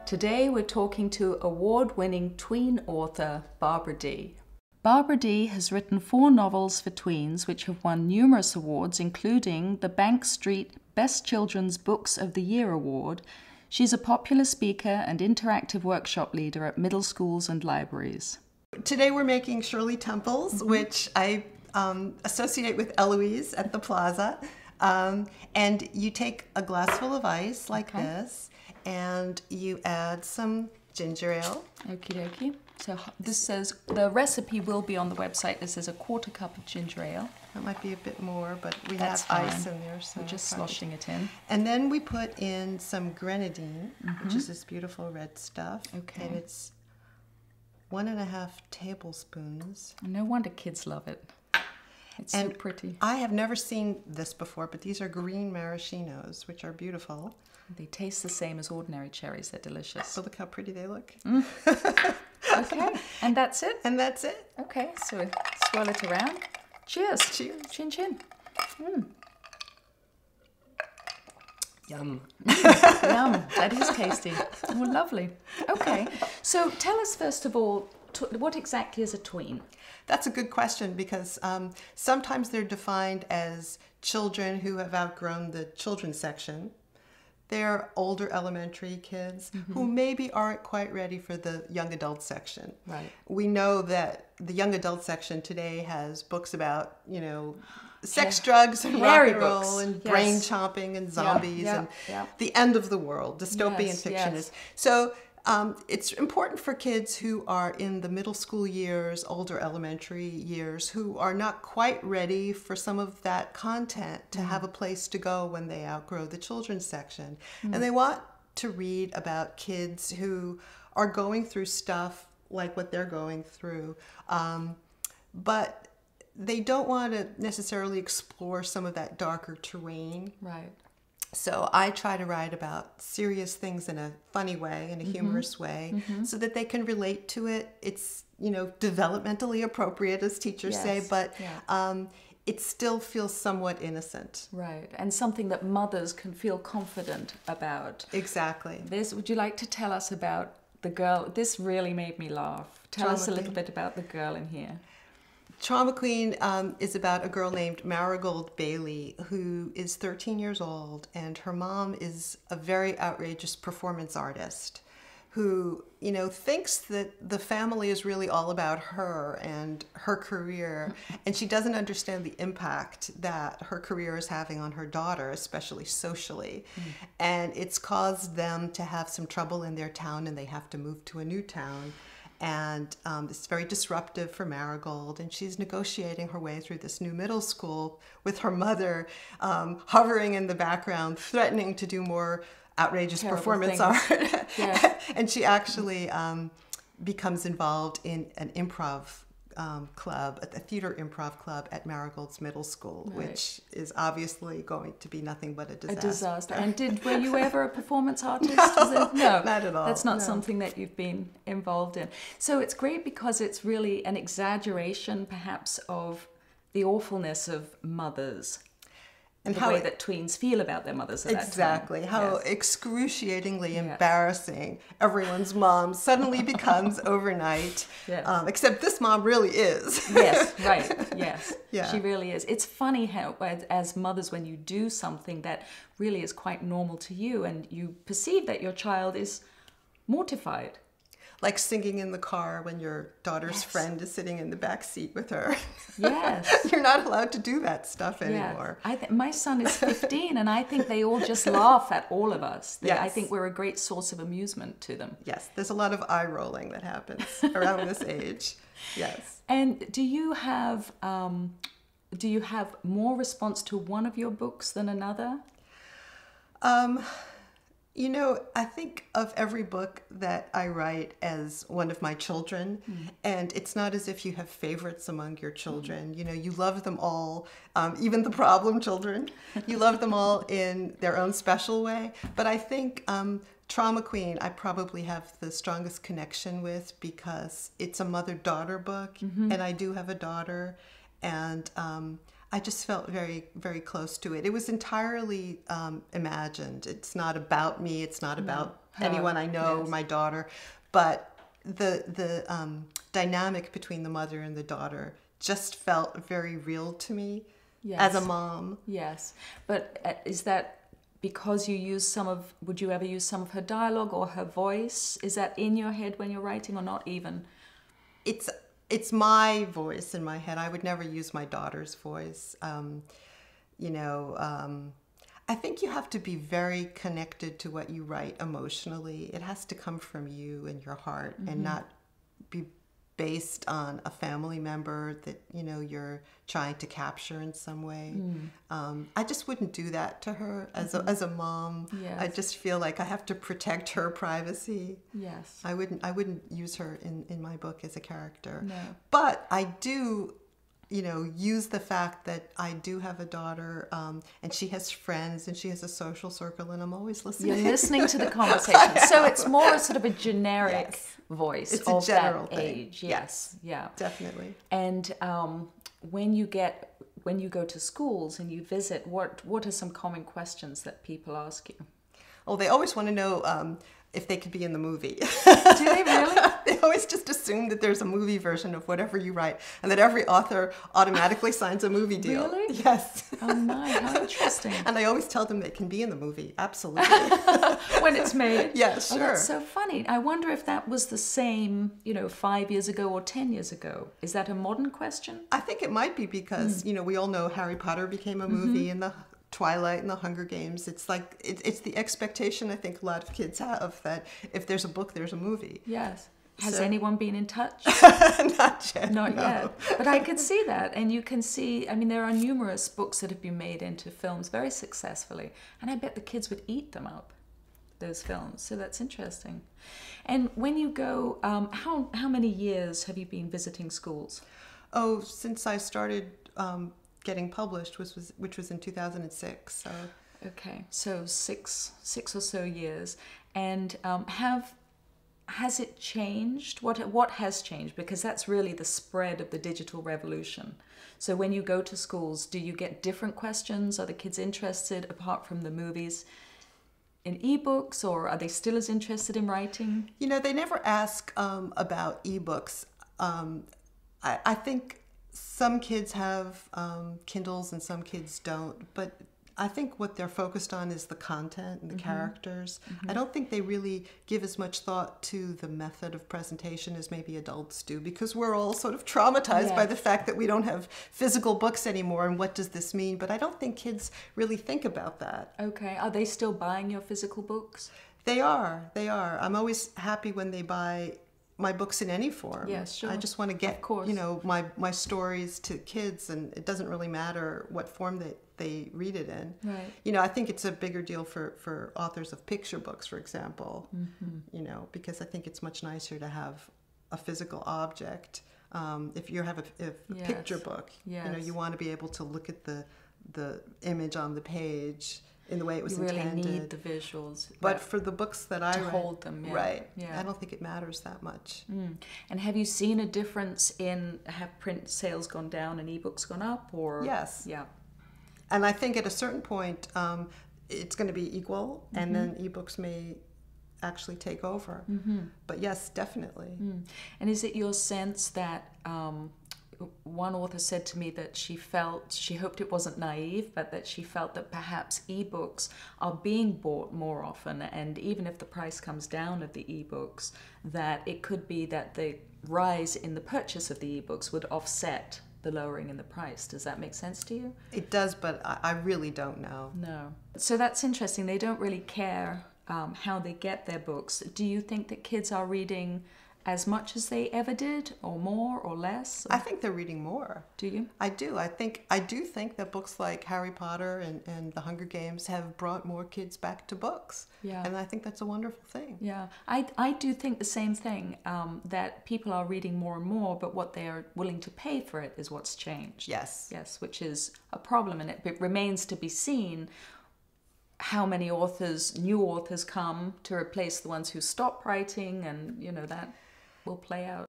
Today we're talking to award-winning tween author Barbara Dee. Barbara Dee has written 4 novels for tweens which have won numerous awards, including the Bank Street Best Children's Books of the Year Award. She's a popular speaker and interactive workshop leader at middle schools and libraries. Today we're making Shirley Temples, which I associate with Eloise at the Plaza. And you take a glass full of ice like this, and you add some ginger ale. Okie dokie. So this says, the recipe will be on the website. This is a 1/4 cup of ginger ale. That might be a bit more, but we That's have fine. ice in there. So We're just sloshing it in. And then we put in some grenadine, which is this beautiful red stuff. Okay. And it's 1.5 tablespoons. No wonder kids love it. It's so pretty. I have never seen this before, but these are green maraschinos, which are beautiful. They taste the same as ordinary cherries. They're delicious. So look how pretty they look. Okay, and that's it? And that's it. Okay, so we swirl it around. Cheers. Cheers. Chin chin. Yum. Yum, that is tasty. Oh, lovely. Okay, so tell us first of all, what exactly is a tween? That's a good question because sometimes they're defined as children who have outgrown the children's section. They're older elementary kids who maybe aren't quite ready for the young adult section. Right. We know that the young adult section today has books about, sex, drugs, and rock and roll, and brain chomping, and zombies, and the end of the world. Dystopian fiction is. So it's important for kids who are in the middle school years, older elementary years, who are not quite ready for some of that content to have a place to go when they outgrow the children's section. And they want to read about kids who are going through stuff like what they're going through, but they don't want to necessarily explore some of that darker terrain. Right. So I try to write about serious things in a funny way, in a humorous way, so that they can relate to it. It's, developmentally appropriate, as teachers say, but it still feels somewhat innocent. Right, and something that mothers can feel confident about. Exactly. Would you like to tell us about the girl? This really made me laugh. Tell us a little bit about the girl in here. Trauma Queen is about a girl named Marigold Bailey who is 13 years old, and her mom is a very outrageous performance artist who, thinks that the family is really all about her and her career, and she doesn't understand the impact that her career is having on her daughter, especially socially. And it's caused them to have some trouble in their town, and they have to move to a new town. And it's very disruptive for Marigold, and she's negotiating her way through this new middle school with her mother hovering in the background, threatening to do more outrageous performance art. And she actually becomes involved in an improv club, a theater improv club at Marigold's middle school, which is obviously going to be nothing but a disaster. A disaster. And were you ever a performance artist? No, no, not at all. That's not something that you've been involved in. So it's great because it's really an exaggeration, perhaps, of the awfulness of mothers. And the way that tweens feel about their mothers at that time. Exactly. How excruciatingly embarrassing everyone's mom suddenly becomes overnight. Except this mom really is. Yes, right. Yes. She really is. It's funny how, as mothers, when you do something that really is quite normal to you and you perceive that your child is mortified. Like singing in the car when your daughter's friend is sitting in the back seat with her. Yes. You're not allowed to do that stuff anymore. My son is 15, and I think they all just laugh at all of us. I think we're a great source of amusement to them. Yes, there's a lot of eye rolling that happens around this age. Yes. And do you have more response to one of your books than another? I think of every book that I write as one of my children, and it's not as if you have favorites among your children. You love them all, even the problem children. You love them all in their own special way. But I think Trauma Queen, I probably have the strongest connection with because it's a mother-daughter book, and I do have a daughter, and I just felt very, very close to it. It was entirely imagined. It's not about me. It's not about anyone I know, my daughter. But the dynamic between the mother and the daughter just felt very real to me as a mom. Yes. But is that because you use would you ever use some of her dialogue or her voice? Is that in your head when you're writing, or not even? It's my voice in my head. I would never use my daughter's voice. I think you have to be very connected to what you write emotionally. It has to come from you and your heart, and not be based on a family member that you're trying to capture in some way. I just wouldn't do that to her as a mom. Yes. I just feel like I have to protect her privacy. Yes. I wouldn't use her in my book as a character. No. But I do use the fact that I do have a daughter, and she has friends, and she has a social circle, and I'm always listening. You're listening to the conversation. So it's more a sort of a generic voice it's of a general that thing. age. Yes. Yeah. Definitely. And when you go to schools and you visit, what are some common questions that people ask you? Oh, they always want to know if they could be in the movie. Do they really? They always just assume that there's a movie version of whatever you write, and that every author automatically signs a movie deal. Really? Yes. Oh my, how interesting. And I always tell them they can be in the movie. Absolutely. When it's made. Yeah, sure. Oh, that's so funny. I wonder if that was the same, 5 years ago or 10 years ago. Is that a modern question? I think it might be because, we all know Harry Potter became a movie, and the Twilight and the Hunger Games. It's like, it's the expectation I think a lot of kids have that if there's a book, there's a movie. Yes. Has anyone been in touch? Not yet. Not no. yet. But I could see that. And you can see, there are numerous books that have been made into films very successfully. And I bet the kids would eat them up, those films. So that's interesting. And when you go, how many years have you been visiting schools? Oh, since I started getting published, which was in 2006. So. Okay, so six or so years. And has it changed? What has changed? Because that's really the spread of the digital revolution. So when you go to schools, do you get different questions? Are the kids interested, apart from the movies, in ebooks, or are they still as interested in writing? They never ask about ebooks. I think some kids have Kindles and some kids don't, but I think what they're focused on is the content and the characters. I don't think they really give as much thought to the method of presentation as maybe adults do, because we're all sort of traumatized by the fact that we don't have physical books anymore, and what does this mean? But I don't think kids really think about that. Okay. Are they still buying your physical books? They are. I'm always happy when they buy my books in any form. Yes, sure. I just want to get, my stories to kids, and it doesn't really matter what form they read it in. Right. I think it's a bigger deal for authors of picture books, for example, because I think it's much nicer to have a physical object. If you have a picture book, you want to be able to look at the image on the page in the way it was intended. You really need the visuals. But for the books that I write, hold them, right? Yeah. I don't think it matters that much. And have you seen a difference in, have print sales gone down and ebooks gone up, or? Yes. Yeah. And I think at a certain point, it's going to be equal, and then ebooks may actually take over. But yes, definitely. And is it your sense that one author said to me that she hoped it wasn't naive, but that she felt that perhaps ebooks are being bought more often, and even if the price comes down of the ebooks, that it could be that the rise in the purchase of the ebooks would offset the lowering in the price. Does that make sense to you? It does, but I really don't know. No. So that's interesting. They don't really care how they get their books. Do you think that kids are reading as much as they ever did, or more, or less? I think they're reading more. Do you? I do. I do think that books like Harry Potter and The Hunger Games have brought more kids back to books. Yeah. And I think that's a wonderful thing. Yeah. I do think the same thing, that people are reading more and more, but what they are willing to pay for it is what's changed. Yes. Yes, which is a problem, and it remains to be seen how many new authors come to replace the ones who stop writing, and that will play out.